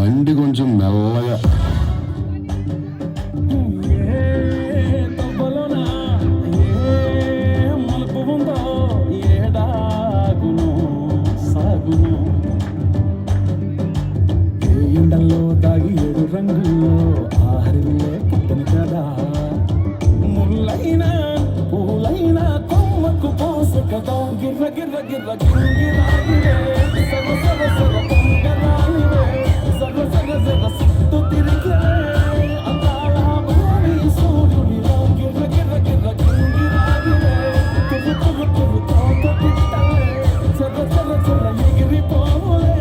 బండి కొంచెం మెల్లగా. ఎండల్లో దాగి 7 రంగుల్లో ఆహరిల్లే పుట్టను కదా, ముల్లైనా పూలైనా కొమ్మకు పోసు కదా, గిర్ర గిర్ర గిర్ర గిర్గిరాయివే, సర సర సర పొంగరాయివే, సర సర సర సుట్టు తిరిగే అందాల భూమి సూర్యునిలో, గిర్ర గిర్ర గిర్ర గిర్గిరాయివే, తురు తురు తురు తోట పిట్టలే, సర సర సర ఎగిరిపోలే.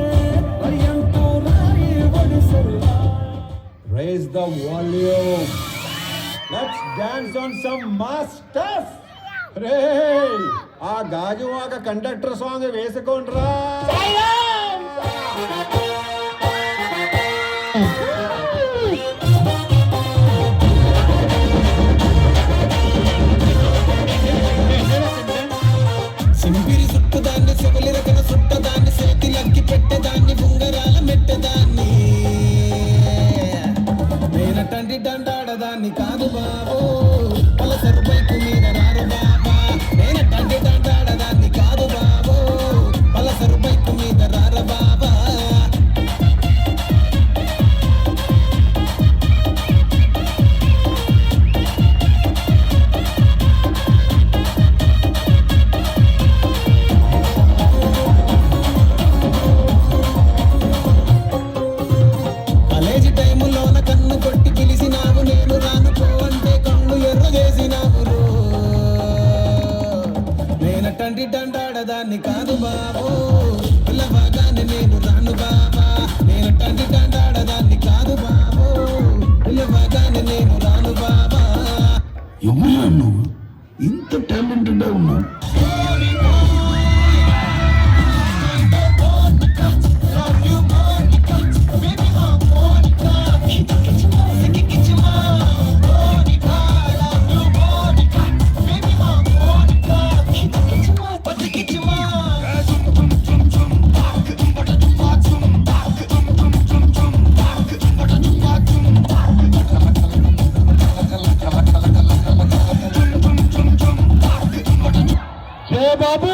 Raise the volume. Let's dance on some mass stuff. Hey, ఆ గాజు వాక కండక్టర్ సాంగ్ వేసుకోండ్రా. సింపిరి సుట్టదాన్ని సెగలి రకన సుట్టదాన్ని సేతి లక్కి పెట్టేదాన్ని బుంగరాల మెట్టదాన్ని, నేనటంటి దండాడదాన్ని కాదు బాబు, పలసరు బైకు మీద రారు బాబా, నేనటంటి దండాడదాన్ని కాదు బాబు, పలసరు బైకు మీద రారు బాబా. కాలేజీ టైములోన కన్ను కొట్టి పిలిచినావు, నేను రానుకో అంటే కళ్ళు ఎర్ర చేసినావు, నేనటంటి దండాడదాన్ని కాదు బాబు, పిల్లవాగానే నేను రాను బాబా, నేనటంటి దండాడదాన్ని కాదు బాబు, పిల్లవాగానే నేను రాను బాబా. ఎవరు నువ్వు ఇంత టాలెంటెడ్ ఉన్నావు? బాబు